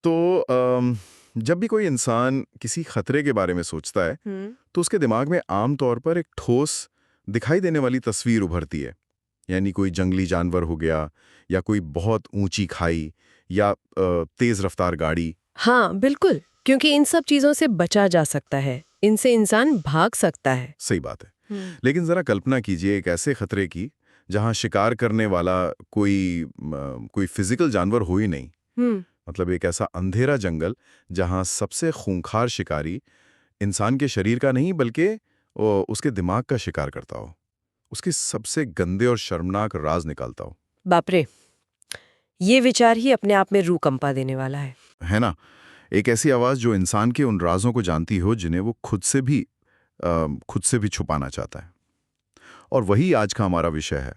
तो जब भी कोई इंसान किसी खतरे के बारे में सोचता है, हम्म। तो उसके दिमाग में आम तौर पर एक ठोस, दिखाई देने वाली तस्वीर उभरती है। यानी कोई जंगली जानवर हो गया, या कोई बहुत ऊंची खाई, या तेज रफ्तार गाड़ी। हाँ बिल्कुल, क्योंकि इन सब चीजों से बचा जा सकता है, इनसे इंसान भाग सकता है। सही बात है। हम्म। लेकिन जरा कल्पना कीजिए एक ऐसे खतरे की जहां शिकार करने वाला कोई फिजिकल जानवर हो ही नहीं। हम्म। मतलब एक ऐसा अंधेरा जंगल जहां सबसे खूंखार शिकारी इंसान के शरीर का नहीं बल्कि उसके दिमाग का शिकार करता हो, उसके सबसे गंदे और शर्मनाक राज निकालता हो। बाप रे, ये विचार ही अपने आप में रूह कंपा देने वाला है। है ना? एक ऐसी आवाज जो इंसान के उन राजों को जानती हो जिन्हें वो खुद से भी छुपाना चाहता है। और वही आज का हमारा विषय है।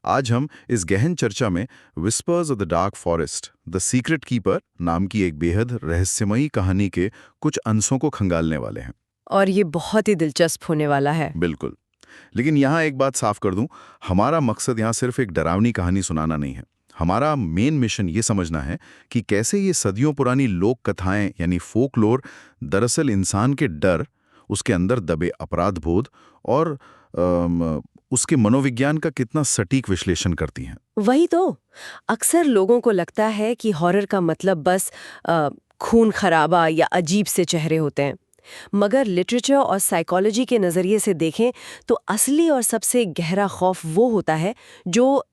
आज हम इस गहन चर्चा में whispers of the dark forest, the secret keeper नाम की एक बेहद रहस्यमयी कहानी के कुछ अंशों को खंगालने वाले हैं। और ये बहुत ही दिलचस्प होने वाला है। बिल्कुल। लेकिन यहाँ एक बात साफ कर दूं, हमारा मकसद यहाँ सिर्फ एक डरावनी कहानी सुनाना नहीं है। हमारा मेन मिशन ये समझना है कि कैसे ये सदियों पुरानी लोक कथाएं यानी फोकलोर दरअसल इंसान के डर, उसके अंदर दबे अपराध बोध और उसके मनोविज्ञान का कितना सटीक विश्लेषण करती हैं। वही तो, अक्सर लोगों को लगता है कि हॉरर का मतलब बस खून खराबा या अजीब से चेहरे होते हैं। मगर लिटरेचर और साइकोलॉजी के नज़रिए से देखें तो असली और सबसे गहरा खौफ वो होता है जो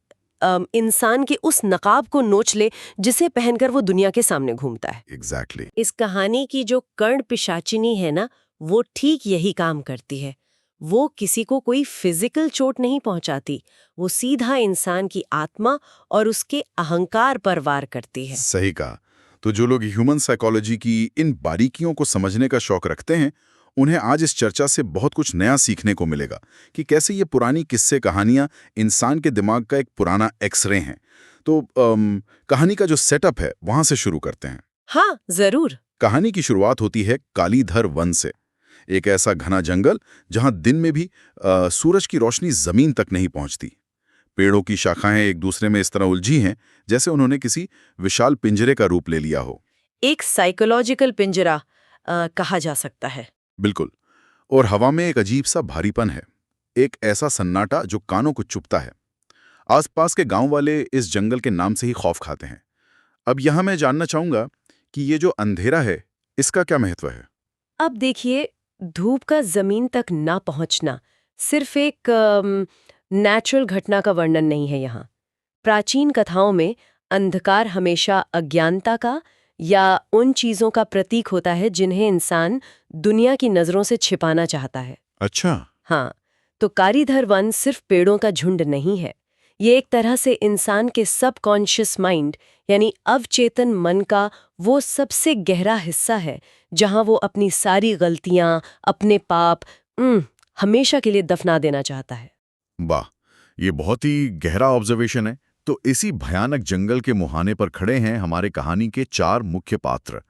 इंसान के उस नकाब को नोच ले जिसे पहनकर वो दुनिया के सामने घूमता है। एग्जैक्टली। इस कहानी की जो कर्ण पिशाचिनी है ना, वो ठीक यही काम करती है। वो किसी को कोई फिजिकल चोट नहीं पहुंचाती, वो सीधा इंसान की आत्मा और उसके अहंकार पर वार करती है। सही कहा। तो जो लोग ह्यूमन साइकोलॉजी की इन बारीकियों को समझने का शौक रखते हैं, उन्हें आज इस चर्चा से बहुत कुछ नया सीखने को मिलेगा कि कैसे ये पुरानी किस्से कहानियां इंसान के दिमाग का एक पुराना एक्सरे हैं। तो कहानी का जो सेटअप है वहां से शुरू करते हैं। हाँ जरूर। कहानी की शुरुआत होती है कालीधर वन से, एक ऐसा घना जंगल जहां दिन में भी सूरज की रोशनी जमीन तक नहीं पहुंचती। पेड़ों की शाखाएं एक दूसरे में इस तरह उलझी हैं जैसे उन्होंने किसी विशाल पिंजरे का रूप ले लिया हो। एक साइकोलॉजिकल पिंजरा कहा जा सकता है। बिल्कुल। और हवा में एक अजीब सा भारीपन है, एक ऐसा सन्नाटा जो कानों को चुभता है। आसपास के गांव वाले इस जंगल के नाम से ही खौफ खाते हैं। अब यहां मैं जानना चाहूंगा कि ये जो अंधेरा है, इसका क्या महत्व है? अब देखिए, धूप का जमीन तक ना पहुंचना सिर्फ एक नेचुरल घटना का वर्णन नहीं है यहाँ। प्राचीन कथाओं में अंधकार हमेशा अज्ञानता का या उन चीजों का प्रतीक होता है जिन्हें इंसान दुनिया की नजरों से छिपाना चाहता है। अच्छा। हाँ, तो कारीधर वन सिर्फ पेड़ों का झुंड नहीं है। ये एक तरह से इंसान के सबकॉन्शियस माइंड यानी अवचेतन मन का वो सबसे गहरा हिस्सा है जहां वो अपनी सारी गलतियां, अपने पाप हमेशा के लिए दफना देना चाहता है। वाह, ये बहुत ही गहरा ऑब्जर्वेशन है। तो इसी भयानक जंगल के मुहाने पर खड़े हैं हमारे कहानी के चार मुख्य पात्र,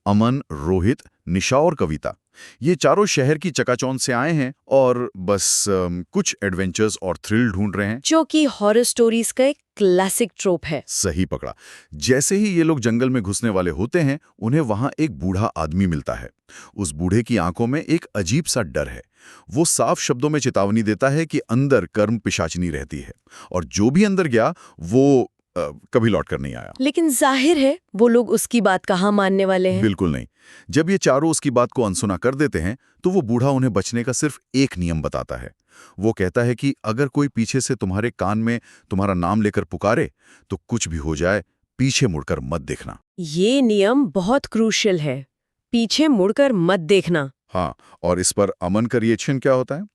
अमन, रोहित, निशा और कविता। ये चारों शहर की चकाचौंध से आए हैं और बस कुछ एडवेंचर्स और थ्रिल ढूंढ रहे हैं। जो कि हॉरर स्टोरीज का एक क्लासिक ट्रोप है। सही पकड़ा। जैसे ही ये लोग जंगल में घुसने वाले होते हैं, उन्हें वहां एक बूढ़ा आदमी मिलता है। उस बूढ़े की आंखों में एक अजीब सा डर है। वो साफ शब्दों में चेतावनी देता है कि अंदर कर्म पिशाचिनी रहती है, और जो भी अंदर गया वो कभी लौट कर नहीं आया। लेकिन जाहिर है वो लोग उसकी बात कहाँ मानने वाले हैं। बिल्कुल नहीं। जब ये चारों उसकी बात को अनसुना कर देते हैं, तो वो बूढ़ा उन्हें बचने का सिर्फ एक नियम बताता है। वो कहता है कि अगर कोई पीछे से तुम्हारे कान में तुम्हारा नाम लेकर पुकारे, तो कुछ भी हो जाए, पीछे मुड़कर मत देखना। ये नियम बहुत क्रूशियल है, पीछे मुड़कर मत देखना। हाँ, और इस पर अमन का रिएक्शन क्या होता है?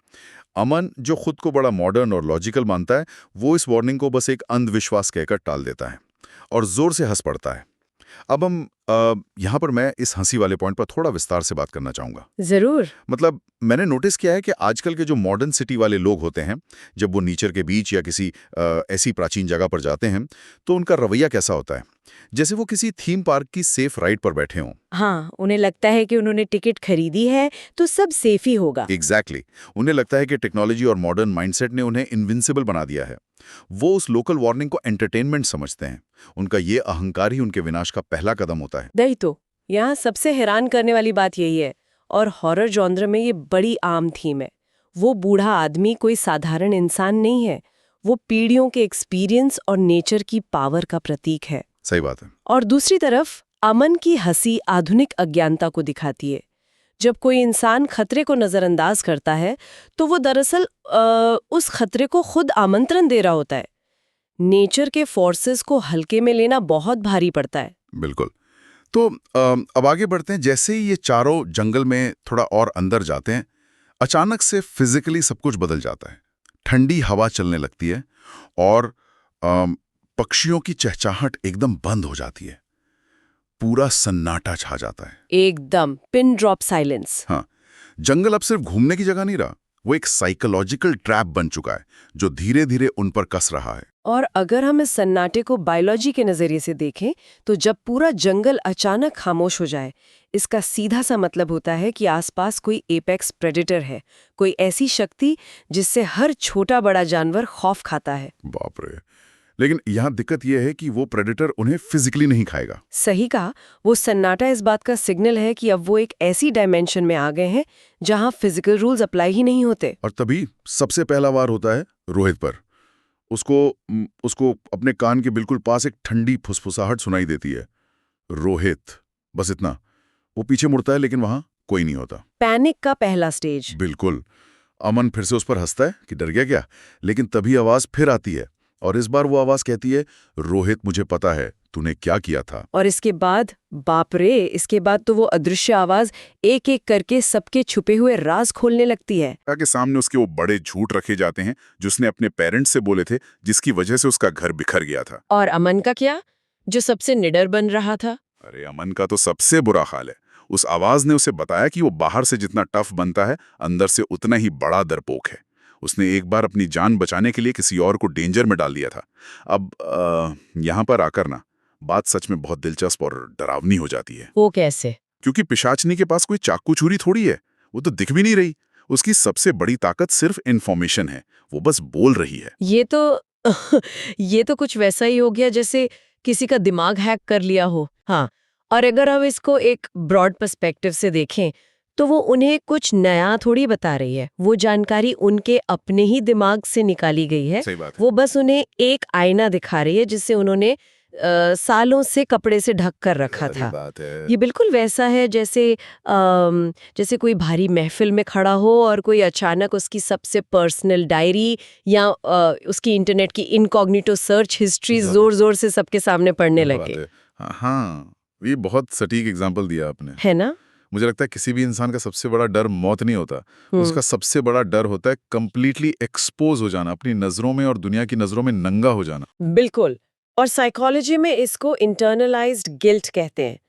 अमन, जो खुद को बड़ा मॉडर्न और लॉजिकल मानता है, वो इस वार्निंग को बस एक अंधविश्वास कहकर टाल देता है और जोर से हंस पड़ता है। अब हम यहाँ पर मैं इस हंसी वाले पॉइंट पर थोड़ा विस्तार से बात करना चाहूंगा। जरूर। मतलब मैंने नोटिस किया है कि आजकल के जो मॉडर्न सिटी वाले लोग होते हैं, जब वो नेचर के बीच या किसी ऐसी प्राचीन जगह पर जाते हैं, तो उनका रवैया कैसा होता है? जैसे वो किसी थीम पार्क की सेफ राइड पर बैठे हों। हाँ, उन्हें लगता है कि उन्होंने टिकट खरीदी है तो सब सेफ ही होगा। एग्जैक्टली। उन्हें लगता है कि टेक्नोलॉजी और मॉडर्न माइंडसेट ने उन्हें इनविंसिबल बना दिया है। वो उस लोकल वार्निंग को एंटरटेनमेंट समझते हैं। उनका ये अहंकार ही उनके विनाश का पहला कदम होता है। दही तो यहाँ सबसे हैरान करने वाली बात यही है, और हॉरर जॉनर में ये बड़ी आम थीम है। वो बूढ़ा आदमी कोई साधारण इंसान नहीं है, वो पीढ़ियों के एक्सपीरियंस और नेचर की पावर का प्रतीक है। सही बात है। और दूसरी तरफ अमन की हंसी आधुनिक अज्ञानता को दिखाती है। जब कोई इंसान खतरे को नजरअंदाज करता है तो वो दरअसल उस खतरे को खुद आमंत्रण दे रहा होता है। नेचर के फोर्सेस को हल्के में लेना बहुत भारी पड़ता है। बिल्कुल। तो अब आगे बढ़ते हैं। जैसे ही ये चारों जंगल में थोड़ा और अंदर जाते हैं, अचानक से फिजिकली सब कुछ बदल जाता है। ठंडी हवा चलने लगती है और पक्षियों की चहचहाहट एकदम बंद हो जाती है। पूरा सन्नाटा छा जाता है, एकदम पिन ड्रॉप साइलेंस। हाँ, जंगल अब सिर्फ घूमने की जगह नहीं रहा, वो एक साइकोलॉजिकल ट्रैप बन चुका है जो धीरे धीरे उन पर कस रहा है। और अगर हम इस सन्नाटे को बायोलॉजी के नजरिए से देखें तो जब पूरा जंगल अचानक खामोश हो जाए, इसका सीधा सा मतलब होता है कि आसपास कोई एपेक्स प्रेडेटर है, कोई ऐसी शक्ति जिससे हर छोटा बड़ा जानवर खौफ खाता है। बाप रे। लेकिन यहाँ दिक्कत यह है कि वो प्रेडेटर उन्हें फिजिकली नहीं खाएगा। सही कहा, वो सन्नाटा इस बात का सिग्नल है कि अब वो एक ऐसी डायमेंशन में आ गए हैं जहां फिजिकल रूल्स अप्लाई ही नहीं होते। और तभी सबसे पहला वार होता है रोहित पर। उसको अपने कान के बिल्कुल पास एक ठंडी फुसफुसाहट सुनाई देती है, रोहित, बस इतना। वो पीछे मुड़ता है लेकिन वहां कोई नहीं होता। पैनिक का पहला स्टेज। बिल्कुल। अमन फिर से उस पर हंसता है कि डर गया क्या, लेकिन तभी आवाज फिर आती है और इस बार वो आवाज कहती है, रोहित मुझे पता है तूने क्या किया था। और इसके बाद बाप रे, इसके बाद तो वो अदृश्य आवाज एक एक करके सबके छुपे हुए राज खोलने लगती है। के सामने उसके वो बड़े झूठ रखे जाते हैं जो उसने अपने पेरेंट्स से बोले थे, जिसकी वजह से उसका घर बिखर गया था। और अमन का क्या, जो सबसे निडर बन रहा था? अरे अमन का तो सबसे बुरा हाल है। उस आवाज ने उसे बताया कि वो बाहर से जितना टफ बनता है, अंदर से उतना ही बड़ा डरपोक है। उसने एक बार अपनी जान बचाने के लिए किसी और को डेंजर में डाल दिया था। अब यहाँ पर आकर ना बात सच में बहुत दिलचस्प और डरावनी हो जाती है। वो कैसे? क्योंकि पिशाचनी के पास कोई चाकू छुरी थोड़ी है, वो तो दिख भी नहीं रही। उसकी सबसे बड़ी ताकत सिर्फ इन्फॉर्मेशन है, वो बस बोल रही है। ये तो ये तो कुछ वैसा ही हो गया जैसे किसी का दिमाग हैक कर लिया हो। हाँ, और अगर हम इसको एक ब्रॉड पर्सपेक्टिव से देखें तो वो उन्हें कुछ नया थोड़ी बता रही है। वो जानकारी उनके अपने ही दिमाग से निकाली गई है। सही बात है। वो बस उन्हें एक आईना दिखा रही है जिसे उन्होंने सालों से कपड़े से ढक कर रखा था। बात है। ये बिल्कुल वैसा है जैसे कोई भारी महफिल में खड़ा हो और कोई अचानक उसकी सबसे पर्सनल डायरी या उसकी इंटरनेट की इनकॉग्निटो सर्च हिस्ट्री जोर जोर से सबके सामने पढ़ने लगे। हाँ, ये बहुत सटीक एग्जाम्पल दिया आपने। है ना? मुझे लगता है किसी भी इंसान का सबसे बड़ा डर मौत नहीं होता, उसका सबसे बड़ा डर होता है कंप्लीटली एक्सपोज हो जाना, अपनी नजरों में और दुनिया की नजरों में नंगा हो जाना। बिल्कुल। और साइकोलॉजी में इसको इंटरनलाइज्ड गिल्ट कहते हैं।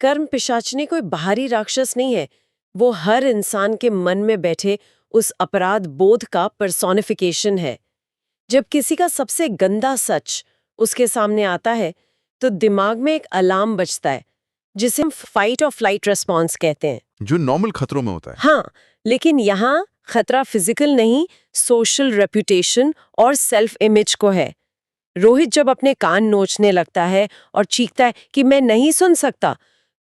कर्म पिशाचनी कोई बाहरी राक्षस नहीं है, वो हर इंसान के मन में बैठे उस अपराध बोध का पर्सोनिफिकेशन है। जब किसी का सबसे गंदा सच उसके सामने आता है तो दिमाग में एक अलार्म बजता है जिसे हम फाइट और फ्लाइट रेस्पॉन्स कहते हैं, जो नॉर्मल खतरों में होता है। हाँ, लेकिन यहाँ खतरा फिजिकल नहीं, सोशल रेपुटेशन और सेल्फ इमेज को है। रोहित जब अपने कान नोचने लगता है और चीखता है कि मैं नहीं सुन सकता,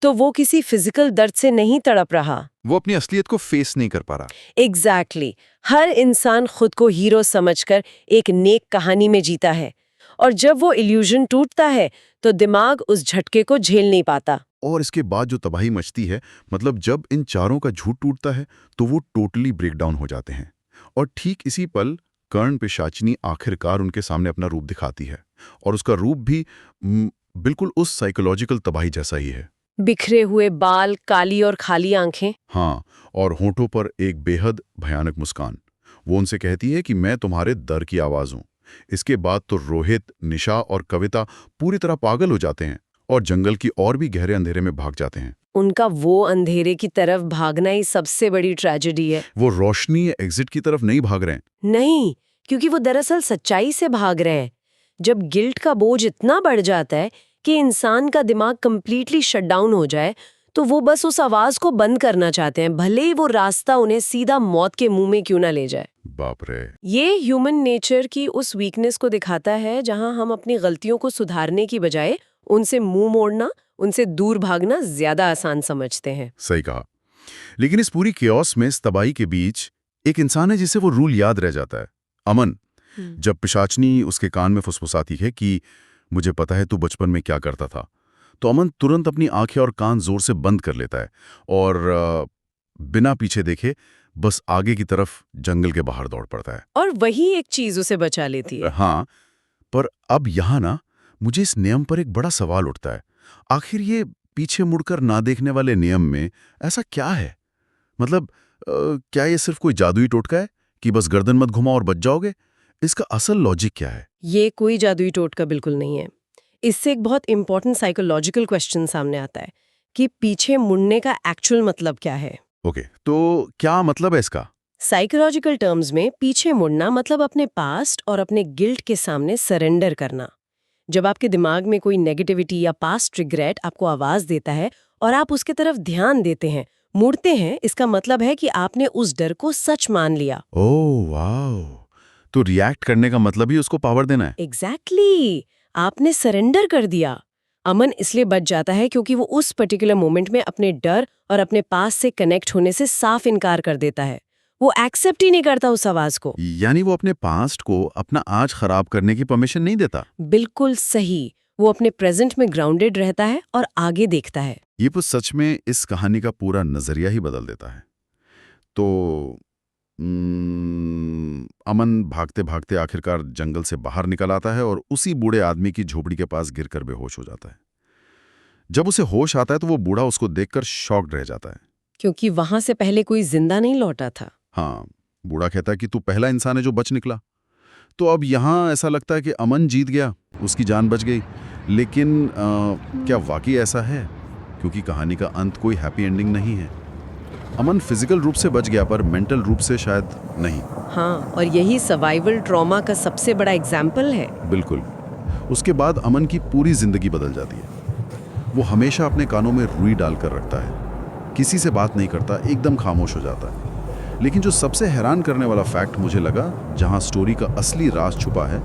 तो वो किसी फिजिकल दर्द से नहीं तड़प रहा, वो अपनी असलियत को फेस नहीं कर पा रहा। एग्जैक्टली। हर इंसान खुद को हीरो समझकर एक नेक कहानी में जीता है, और जब वो इल्यूजन टूटता है तो दिमाग उस झटके को झेल नहीं पाता। और इसके बाद जो तबाही मचती है, मतलब जब इन चारों का झूठ टूटता है तो वो टोटली ब्रेकडाउन हो जाते हैं। और ठीक इसी पल कर्ण पिशाचिनी आखिरकार उनके सामने अपना रूप दिखाती है, और उसका रूप भी बिल्कुल उस साइकोलॉजिकल तबाही जैसा ही है। बिखरे हुए बाल, काली और खाली आंखें। हाँ, और होठों पर एक बेहद भयानक मुस्कान। वो उनसे कहती है कि मैं तुम्हारे डर की आवाज हूं। इसके बाद तो रोहित, निशा और कविता पूरी तरह पागल हो जाते हैं और जंगल की और भी गहरे अंधेरे में भाग जाते हैं। उनका वो अंधेरे की तरफ भागना ही सबसे बड़ी ट्रेजेडी है। वो रोशनी या एग्जिट की तरफ नहीं भाग रहे हैं। नहीं, क्योंकि वो दरअसल सच्चाई से भाग रहे हैं। जब गिल्ट का बोझ इतना बढ़ जाता है कि इंसान का दिमाग कंप्लीटली शटडाउन हो जाए, तो वो बस उस आवाज को बंद करना चाहते हैं, भले ही वो रास्ता उन्हें सीधा मौत के मुंह में क्यों ना ले जाए। बाप रे। ये ह्यूमन नेचर की उस वीकनेस को दिखाता है जहां हम अपनी गलतियों को सुधारने की बजाय उनसे मुंह मोड़ना, उनसे दूर भागना ज्यादा आसान समझते हैं। सही कहा। लेकिन इस पूरी केओस में, इस तबाही के बीच एक इंसान है जिसे वो रूल याद रह जाता है, अमन। जब पिशाचनी उसके कान में फुसफुसाती है कि मुझे पता है तू बचपन में क्या करता था, तो अमन तुरंत अपनी आंखें और कान जोर से बंद कर लेता है और बिना पीछे देखे बस आगे की तरफ जंगल के बाहर दौड़ पड़ता है। और वही एक चीज उसे बचा लेती है। हाँ, पर अब यहाँ ना मुझे इस नियम पर एक बड़ा सवाल उठता है। आखिर ये पीछे मुड़कर ना देखने वाले नियम में ऐसा क्या है? मतलब क्या ये सिर्फ कोई जादुई टोटका है कि बस गर्दन मत घुमाओ और बच जाओगे? इसका असल लॉजिक क्या है? ये कोई जादुई टोटका बिल्कुल नहीं है। इससे एक बहुत इंपॉर्टेंट साइकोलॉजिकल क्वेश्चन सामने आता है कि पीछे मुड़ने का एक्चुअल मतलब क्या है। ओके, तो क्या मतलब है इसका? साइकोलॉजिकल टर्म्स में पीछे मुड़ना मतलब अपने पास्ट और अपने गिल्ट के सामने सरेंडर करना। जब आपके दिमाग में कोई नेगेटिविटी या पास्ट रिग्रेट आपको आवाज देता है और आप उसके तरफ ध्यान देते हैं, मुड़ते हैं, इसका मतलब है कि आपने उस डर को सच मान लिया। Oh wow! तो रिएक्ट करने का मतलब ही उसको पावर देना है। एग्जैक्टली, आपने सरेंडर कर दिया। अमन इसलिए बच जाता है क्योंकि वो उस पर्टिकुलर मोमेंट में अपने डर और अपने पास से कनेक्ट होने से साफ इनकार कर देता है। वो एक्सेप्ट ही नहीं करता उस आवाज को। यानी वो अपने पास्ट को अपना आज खराब करने की परमिशन नहीं देता। बिल्कुल सही। वो अपने प्रेजेंट में ग्राउंडेड रहता है और आगे देखता है। ये तो सच में इस कहानी का पूरा नजरिया ही बदल देता है। तो अमन भागते भागते आखिरकार जंगल से बाहर निकल आता है और उसी बूढ़े आदमी की झोपड़ी के पास गिरकर बेहोश हो जाता है। जब उसे होश आता है तो वो बूढ़ा उसको देखकर शॉक्ड रह जाता है। क्योंकि वहां से पहले कोई जिंदा नहीं लौटा था। हाँ, बूढ़ा कहता है कि तू पहला इंसान है जो बच निकला। तो अब यहाँ ऐसा लगता है कि अमन जीत गया, उसकी जान बच गई। लेकिन क्या वाकई ऐसा है? क्योंकि कहानी का अंत कोई हैप्पी एंडिंग नहीं है। अमन फिजिकल रूप से बच गया पर मेंटल रूप से शायद नहीं। हाँ, और यही सर्वाइवल ट्रॉमा का सबसे बड़ा एग्जाम्पल है। बिल्कुल। उसके बाद अमन की पूरी जिंदगी बदल जाती है। वो हमेशा अपने कानों में रुई डालकर रखता है, किसी से बात नहीं करता, एकदम खामोश हो जाता है। लेकिन जो सबसे हैरान करने वाला फैक्ट मुझे लगा, जहां स्टोरी का असली राज छुपा है,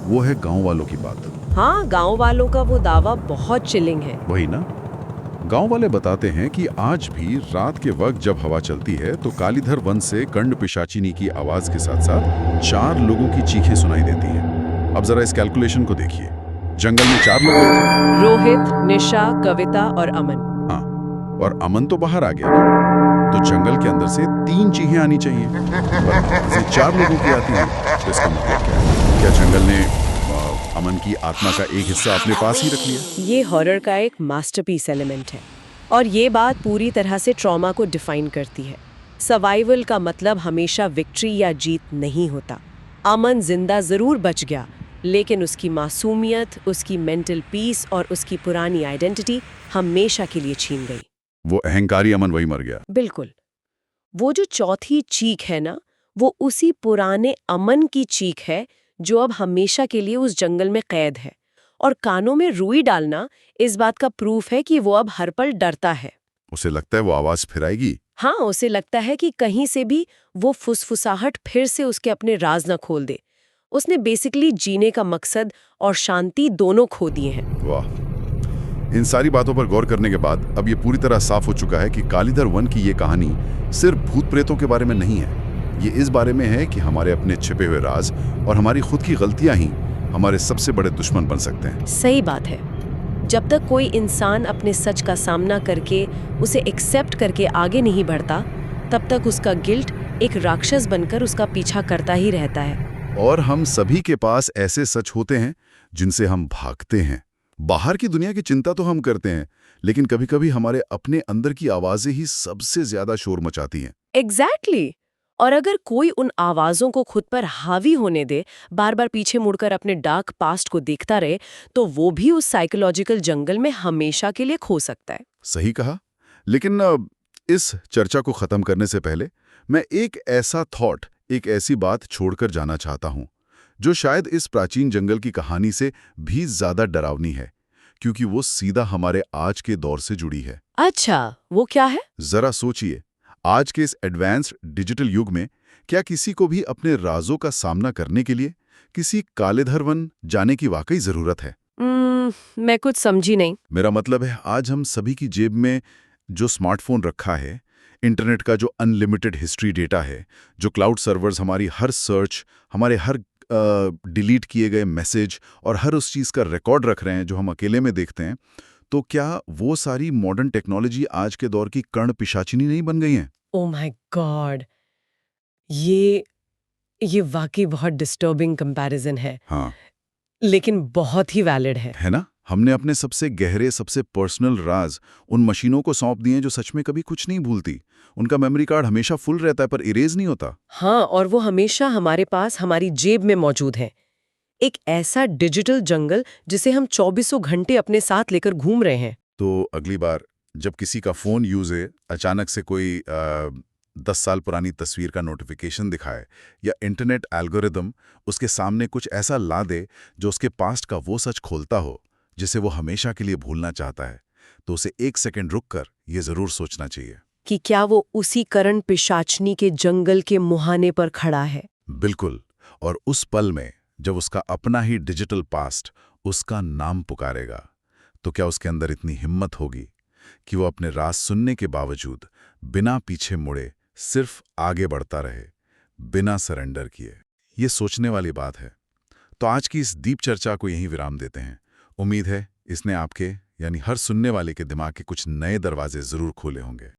वो है गांव वालों की बात। हाँ, गांव वालों का वो दावा बहुत चिलिंग है। वही ना, गांव वाले बताते हैं कि आज भी रात के वक्त जब हवा चलती है तो कालीधर वन से कंड पिशाचिनी की आवाज के साथ साथ 4 लोगों की चीखें सुनाई देती हैं। अब जरा इस कैलकुलेशन को देखिए। जंगल में 4 लोग थे, रोहित, निशा, कविता और अमन। हाँ, और अमन तो बाहर आ गया ना, तो जंगल के अंदर से 3 चीखें आनी चाहिए, पर सिर्फ 4 लोगों की आती हैं। तो इसका मतलब क्या है? क्या जंगल ने अमन की आत्मा का एक हिस्सा अपने पास ही रख लिया? ये हॉरर का एक मास्टरपीस एलिमेंट है और ये बात पूरी तरह से ट्रॉमा को डिफाइन करती है। सर्वाइवल का मतलब हमेशा विक्ट्री या जीत नहीं होता। अमन जिंदा जरूर बच गया, लेकिन उसकी मासूमियत, उसकी मेंटल पीस और उसकी पुरानी आइडेंटिटी हमेशा के लिए छीन गई। वो अहंकारी अमन वही मर गया। बिल्कुल। वो जो चौथी चीख है ना, वो उसी पुराने अमन की चीख है जो अब हमेशा के लिए उस जंगल में कैद है। और कानों में रुई डालना इस बात का प्रूफ है कि वो अब हर पल डरता है। उसे लगता है वो आवाज फिर आएगी। हाँ, उसे लगता है कि कहीं से भी वो फुसफुसाहट फिर से उसके अपने राज न खोल दे। उसने बेसिकली जीने का मकसद और शांति दोनों खो दिए हैं। वाह, इन सारी बातों पर गौर करने के बाद अब ये पूरी तरह साफ हो चुका है कि कालीधर वन की ये कहानी सिर्फ भूत प्रेतों के बारे में नहीं है। ये इस बारे में है कि हमारे अपने छिपे हुए राज और हमारी खुद की गलतियां ही हमारे सबसे बड़े दुश्मन बन सकते हैं। सही बात है। जब तक कोई इंसान अपने सच का सामना करके उसे एक्सेप्ट करके आगे नहीं बढ़ता, तब तक उसका गिल्ट एक राक्षस बनकर उसका पीछा करता ही रहता है। और हम सभी के पास ऐसे सच होते हैं जिनसे हम भागते हैं। बाहर की दुनिया की चिंता तो हम करते हैं, लेकिन कभी-कभी हमारे अपने अंदर की आवाजें ही सबसे ज्यादा शोर मचाती हैं। एग्जैक्टली। और अगर कोई उन आवाजों को खुद पर हावी होने दे, बार बार पीछे मुड़कर अपने डार्क पास्ट को देखता रहे, तो वो भी उस साइकोलॉजिकल जंगल में हमेशा के लिए खो सकता है। सही कहा। लेकिन इस चर्चा को खत्म करने से पहले मैं एक ऐसा थॉट, एक ऐसी बात छोड़कर जाना चाहता हूं जो शायद इस प्राचीन जंगल की कहानी से भी ज्यादा डरावनी है, क्योंकि वो सीधा हमारे आज के दौर से जुड़ी है। अच्छा, वो क्या है? जरा सोचिए, आज के इस एडवांस्ड डिजिटल युग में क्या किसी को भी अपने राजों का सामना करने के लिए किसी कालेधर वन जाने की वाकई जरूरत है? मैं कुछ समझी नहीं। मेरा मतलब है, आज हम सभी की जेब में जो स्मार्टफोन रखा है, इंटरनेट का जो अनलिमिटेड हिस्ट्री डेटा है, जो क्लाउड सर्वर्स हमारी हर सर्च, हमारे हर डिलीट किए गए मैसेज और हर उस चीज़ का रिकॉर्ड रख रहे हैं जो हम अकेले में देखते हैं, तो क्या वो सारी मॉडर्न टेक्नोलॉजी आज के दौर की कर्ण पिशाचिनी नहीं बन गई हैं? Oh my God! ये वाकई बहुत डिस्टर्बिंग कंपैरिजन है, हाँ, लेकिन बहुत ही वैलिड है। है ना? हमने अपने सबसे गहरे, सबसे पर्सनल राज उन मशीनों को सौंप दिए जो सच में कभी कुछ नहीं भूलती। उनका मेमोरी कार्ड हमेशा फुल रहता है पर इरेज नहीं होता। हाँ, और वो हमेशा हमारे पास हमारी जेब में मौजूद है। एक ऐसा डिजिटल जंगल जिसे हम चौबीसों घंटे अपने साथ लेकर घूम रहे हैं। तो अगली बार जब किसी का फ़ोन यूज़े अचानक से कोई 10 साल पुरानी तस्वीर का नोटिफिकेशन दिखाए या इंटरनेट एल्गोरिदम उसके सामने कुछ ऐसा ला दे जो उसके पास्ट का वो सच खोलता हो जिसे वो हमेशा के लिए भूलना चाहता है, तो उसे 1 सेकंड रुककर ये ज़रूर सोचना चाहिए। कि क्या वो उसी करण पिशाचनी के जंगल के मुहाने पर खड़ा है। बिल्कुल। और उस पल में जब उसका अपना ही डिजिटल पास्ट उसका नाम पुकारेगा, तो क्या उसके अंदर इतनी हिम्मत होगी कि वो अपने राज सुनने के बावजूद बिना पीछे मुड़े सिर्फ आगे बढ़ता रहे, बिना सरेंडर किए? ये सोचने वाली बात है। तो आज की इस डीप चर्चा को यहीं विराम देते हैं। उम्मीद है इसने आपके यानी हर सुनने वाले के दिमाग के कुछ नए दरवाजे जरूर खोले होंगे।